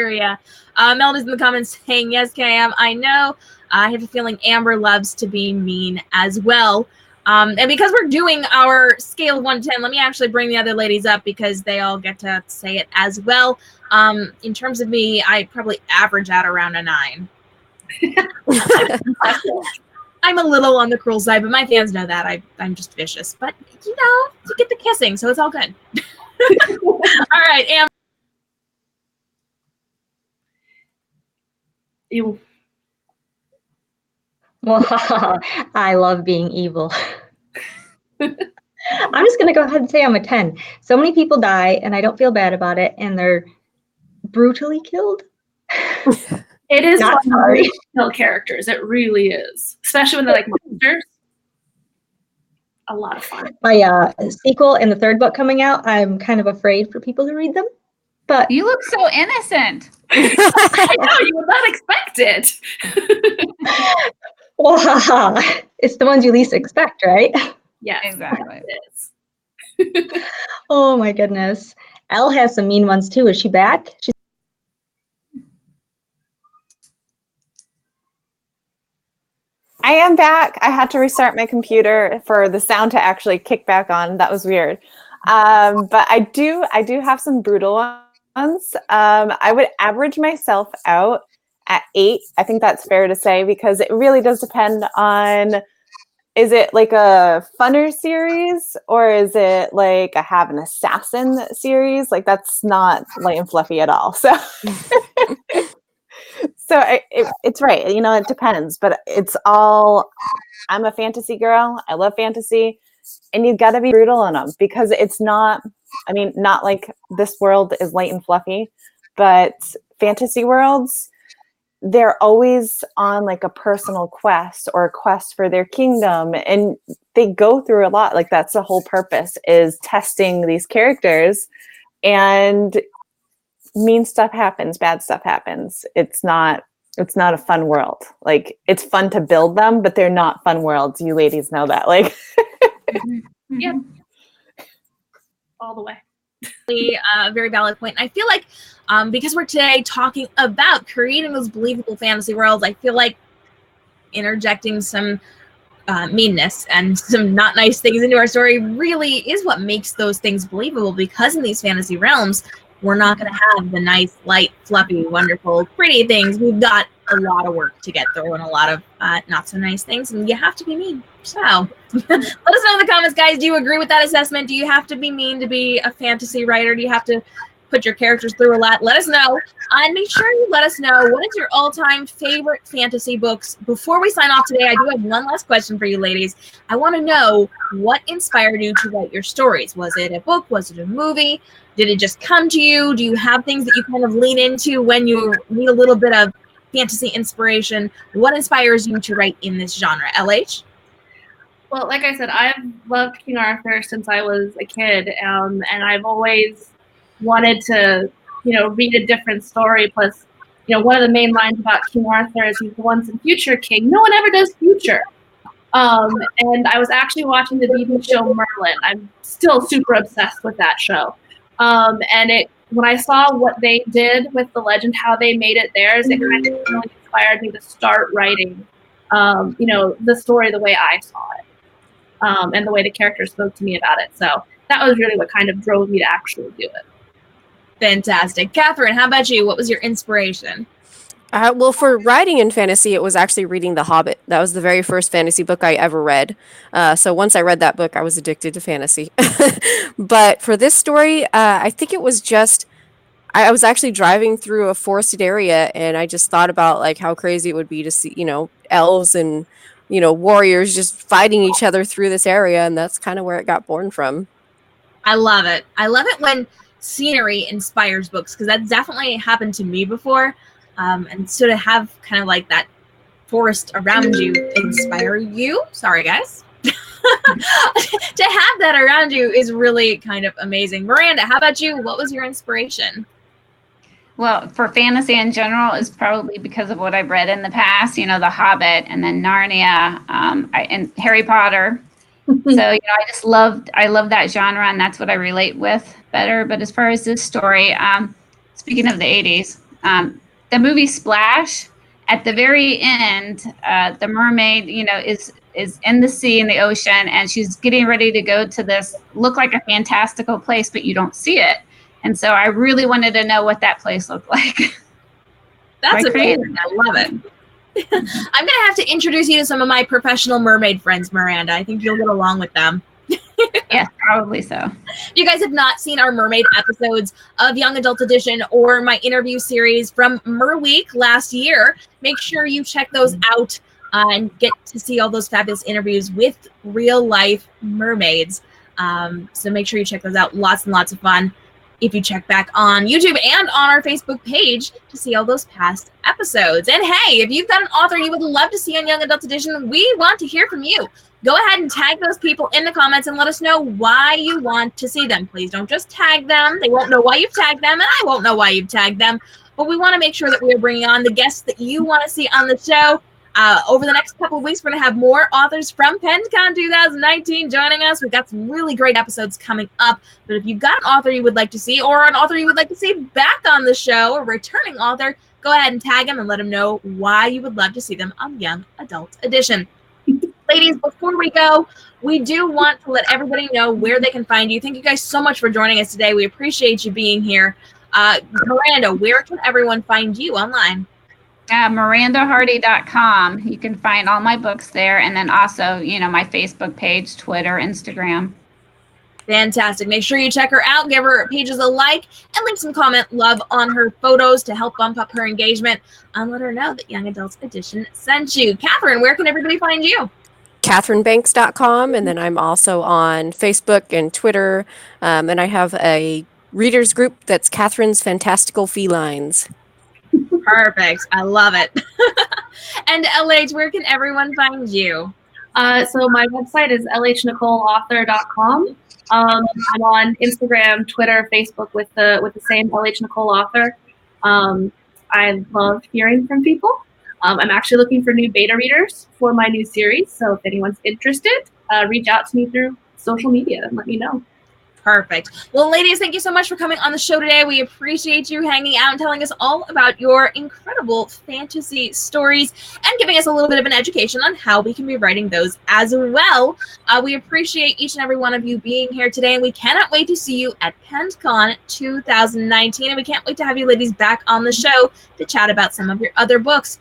ya. Melody's in the comments saying, yes, Cam, I know. I have a feeling Amber loves to be mean as well. And because we're doing our scale of 1 to 10, let me actually bring the other ladies up because they all get to say it as well. In terms of me, I probably average out around a 9. I'm a little on the cruel side, but my fans know that. I'm just vicious. But, you get the kissing, so it's all good. All right, Amber. You. Well, I love being evil. I'm just going to go ahead and say I'm a 10. So many people die, and I don't feel bad about it, and they're brutally killed. It is Not fun sorry. to kill characters. It really is, especially when they're like monsters. A lot of fun. My sequel and the third book coming out, I'm kind of afraid for people to read them. But You look so innocent. I know, you would not expect it. wow, it's the ones you least expect, right? Yes, Exactly. it is. Oh my goodness. Elle has some mean ones too. Is she back? I am back. I had to restart my computer for the sound to actually kick back on. That was weird. But I do have some brutal ones. I would average myself out at 8. I think that's fair to say because it really does depend on, is it like a funner series or is it like a have an assassin series? Like that's not light and fluffy at all. So it's right. You know, it depends, but it's all, I'm a fantasy girl. I love fantasy and you got to be brutal on them because it's not, I mean, not like this world is light and fluffy, but fantasy worlds, they're always on like a personal quest or a quest for their kingdom. And they go through a lot. Like that's the whole purpose is testing these characters and mean stuff happens, bad stuff happens. It's not a fun world. Like it's fun to build them, but they're not fun worlds. You ladies know that. Like Yep. All the way. Very valid point. I feel like because we're today talking about creating those believable fantasy worlds, I feel like interjecting some meanness and some not nice things into our story really is what makes those things believable, because in these fantasy realms, we're not going to have the nice, light, fluffy, wonderful, pretty things. We've got a lot of work to get through and a lot of not so nice things, and you have to be mean. So let us know in the comments, guys. Do you agree with that assessment? Do you have to be mean to be a fantasy writer? Do you have to put your characters through a lot? Let us know. And make sure you let us know, what is your all-time favorite fantasy books? Before we sign off today, I do have one last question for you ladies. I want to know what inspired you to write your stories. Was it a book? Was it a movie? Did it just come to you? Do you have things that you kind of lean into when you need a little bit of fantasy inspiration? What inspires you to write in this genre? LH? Well, like I said, I've loved King Arthur since I was a kid, and I've always wanted to, read a different story. Plus, one of the main lines about King Arthur is he's the once and future king. No one ever does future. And I was actually watching the TV show Merlin. I'm still super obsessed with that show. And when I saw what they did with the legend, how they made it theirs, it kind of really inspired me to start writing, the story the way I saw it, and the way the characters spoke to me about it. So that was really what kind of drove me to actually do it. Fantastic. Catherine, how about you? What was your inspiration? Well, for writing in fantasy, it was actually reading The Hobbit. That was the very first fantasy book I ever read. So once I read that book, I was addicted to fantasy. But for this story, I think it was just, I was actually driving through a forested area, and I just thought about like how crazy it would be to see, elves and, warriors just fighting each other through this area. And that's kind of where it got born from. I love it. I love it when scenery inspires books, because that's definitely happened to me before. And so to have kind of like that forest around you inspire you, sorry guys, to have that around you is really kind of amazing. Miranda, how about you? What was your inspiration? Well, for fantasy in general is probably because of what I've read in the past, The Hobbit and then Narnia, and Harry Potter. So, I love that genre, and that's what I relate with better. But as far as this story, speaking of the 80s, the movie Splash, at the very end, the mermaid, is in the sea, in the ocean, and she's getting ready to go to this look like a fantastical place, but you don't see it. And so I really wanted to know what that place looked like. That's amazing. I love it. I'm going to have to introduce you to some of my professional mermaid friends, Miranda. I think you'll get along with them. Yes, probably so. If you guys have not seen our mermaid episodes of Young Adult Edition or my interview series from Merweek last year, make sure you check those out and get to see all those fabulous interviews with real life mermaids. So make sure you check those out. Lots and lots of fun. if you check back on YouTube and on our Facebook page to see all those past episodes. And hey, if you've got an author you would love to see on Young Adult Edition, we want to hear from you. Go ahead and tag those people in the comments and let us know why you want to see them. Please don't just tag them. They won't know why you've tagged them, and I won't know why you've tagged them. But we want to make sure that we are bringing on the guests that you want to see on the show. Over the next couple of weeks, we're going to have more authors from PennCon 2019 joining us. We've got some really great episodes coming up. But if you've got an author you would like to see, or an author you would like to see back on the show, a returning author, go ahead and tag them and let them know why you would love to see them on Young Adult Edition. Ladies, before we go, we do want to let everybody know where they can find you. Thank you guys so much for joining us today. We appreciate you being here. Miranda, where can everyone find you online? MirandaHardy.com. You can find all my books there, and then also, my Facebook page, Twitter, Instagram. Fantastic. Make sure you check her out, give her pages a like, and leave some comment love on her photos to help bump up her engagement, and let her know that Young Adult Edition sent you. Catherine, where can everybody find you? CatherineBanks.com, and then I'm also on Facebook and Twitter, and I have a readers group that's Catherine's Fantastical Felines. Perfect. I love it. And LH, where can everyone find you? So my website is lhnicoleauthor.com. I'm on Instagram, Twitter, Facebook with the same LH Nicole Author. I love hearing from people. I'm actually looking for new beta readers for my new series. So if anyone's interested, reach out to me through social media and let me know. Perfect. Well, ladies, thank you so much for coming on the show today. We appreciate you hanging out and telling us all about your incredible fantasy stories and giving us a little bit of an education on how we can be writing those as well. We appreciate each and every one of you being here today, and we cannot wait to see you at PennCon 2019, and we can't wait to have you ladies back on the show to chat about some of your other books.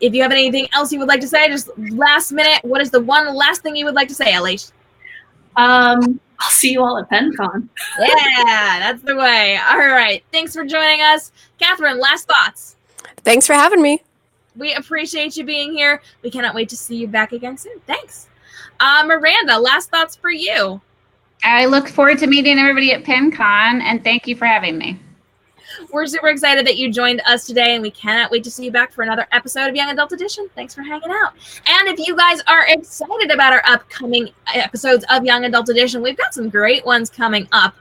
If you have anything else you would like to say, just last minute, what is the one last thing you would like to say, LH? I'll see you all at PennCon. Yeah, that's the way. All right. Thanks for joining us. Catherine, last thoughts. Thanks for having me. We appreciate you being here. We cannot wait to see you back again soon. Thanks. Miranda, last thoughts for you. I look forward to meeting everybody at PennCon, and thank you for having me. We're super excited that you joined us today, and we cannot wait to see you back for another episode of Young Adult Edition. Thanks for hanging out. And if you guys are excited about our upcoming episodes of Young Adult Edition, we've got some great ones coming up.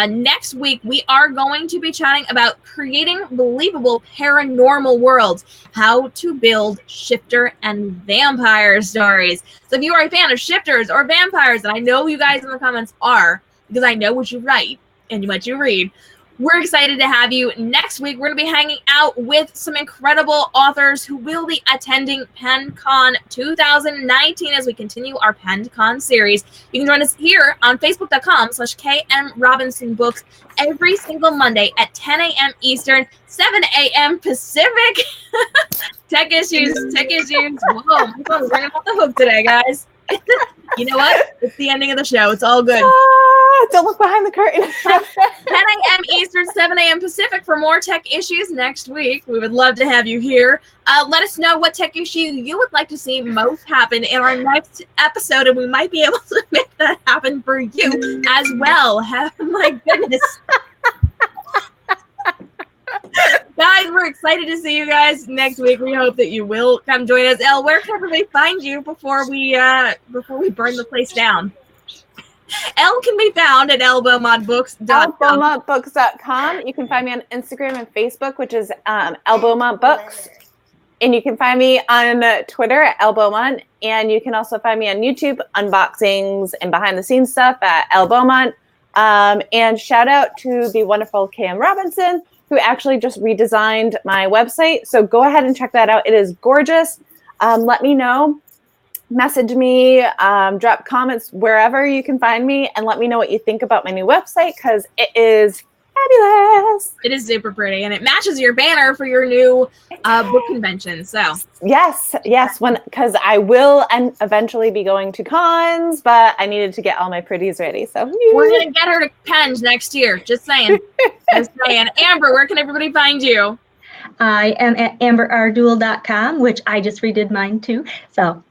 Next week, we are going to be chatting about creating believable paranormal worlds, how to build shifter and vampire stories. So if you are a fan of shifters or vampires, and I know you guys in the comments are, because I know what you write and what you read, we're excited to have you next week. We're going to be hanging out with some incredible authors who will be attending PennCon 2019 as we continue our PennCon series. You can join us here on Facebook.com/KMRobinsonBooks every single Monday at 10 a.m. Eastern, 7 a.m. Pacific. Tech issues. Whoa, we're going off the hook today, guys. You know what? It's the ending of the show. It's all good. Don't look behind the curtain. 10 a.m. Eastern, 7 a.m. Pacific for more tech issues next week. We would love to have you here. Let us know what tech issue you would like to see most happen in our next episode, and we might be able to make that happen for you as well. My goodness. Guys, we're excited to see you guys next week. We hope that you will come join us. Elle, where can everybody find you before we burn the place down? Elle can be found at ellebeaumontbooks.com. ellebeaumontbooks.com. You can find me on Instagram and Facebook, which is Elle Beaumont Books. And you can find me on Twitter at Elle Beaumont. And you can also find me on YouTube, unboxings and behind the scenes stuff at Elle Beaumont. And shout out to the wonderful Cam Robinson, who actually just redesigned my website. So go ahead and check that out. It is gorgeous. Let me know. Message me, drop comments wherever you can find me, and let me know what you think about my new website, because it is fabulous. It is super pretty, and it matches your banner for your new book convention. So yes, because I will eventually be going to cons, but I needed to get all my pretties ready. So we're gonna get her to Pens next year. Just saying. Amber, where can everybody find you? I am at amberrduel.com, which I just redid mine too. So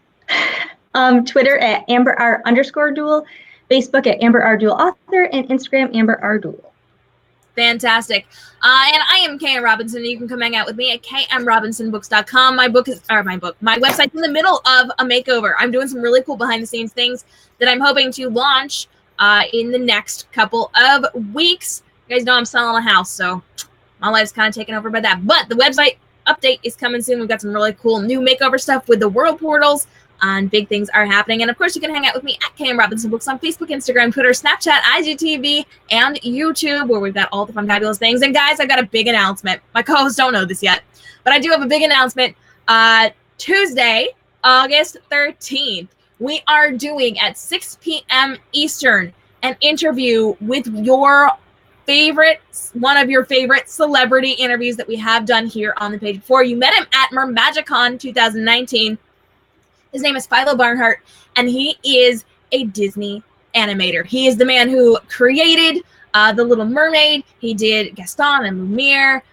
Twitter at amber_duel, Facebook at Amber R. Duell Author, and Instagram, Amber R. Duell. Fantastic. And I am KM Robinson. You can come hang out with me at kmrobinsonbooks.com. My website's in the middle of a makeover. I'm doing some really cool behind the scenes things that I'm hoping to launch in the next couple of weeks. You guys know I'm selling a house, so my life's kind of taken over by that. But the website update is coming soon. We've got some really cool new makeover stuff with the world portals. And big things are happening. And of course, you can hang out with me at KM Robinson Books on Facebook, Instagram, Twitter, Snapchat, IGTV, and YouTube, where we've got all the fun, fabulous things. And guys, I've got a big announcement. My co-hosts don't know this yet, but I do have a big announcement. Tuesday, August 13th, we are doing at 6 p.m. Eastern an interview with one of your favorite celebrity interviews that we have done here on the page before. You met him at MerMagicCon 2019. His name is Philo Barnhart, and he is a Disney animator. He is the man who created The Little Mermaid. He did Gaston and Lumiere.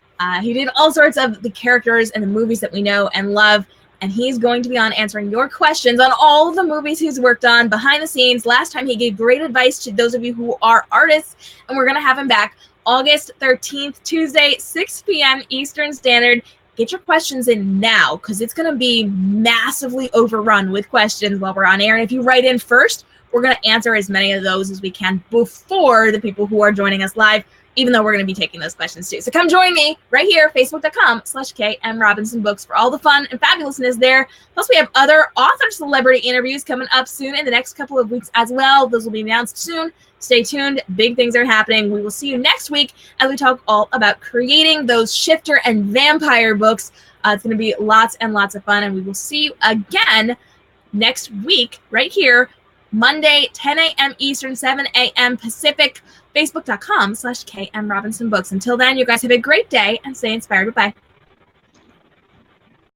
He did all sorts of the characters and the movies that we know and love. And he's going to be on answering your questions on all of the movies he's worked on behind the scenes. Last time he gave great advice to those of you who are artists, and we're going to have him back August 13th, Tuesday, 6 p.m. Eastern Standard. Get your questions in now, because it's going to be massively overrun with questions while we're on air. And if you write in first, we're going to answer as many of those as we can before the people who are joining us live, even though we're going to be taking those questions too. So come join me right here, facebook.com/KM Robinson Books, for all the fun and fabulousness there. Plus, we have other author celebrity interviews coming up soon in the next couple of weeks as well. Those will be announced soon. Stay tuned. Big things are happening. We will see you next week as we talk all about creating those shifter and vampire books. It's going to be lots and lots of fun, and we will see you again next week right here, Monday, 10 a.m. Eastern, 7 a.m. Pacific, facebook.com/KM Robinson Books. Until then, you guys have a great day and stay inspired. Bye-bye.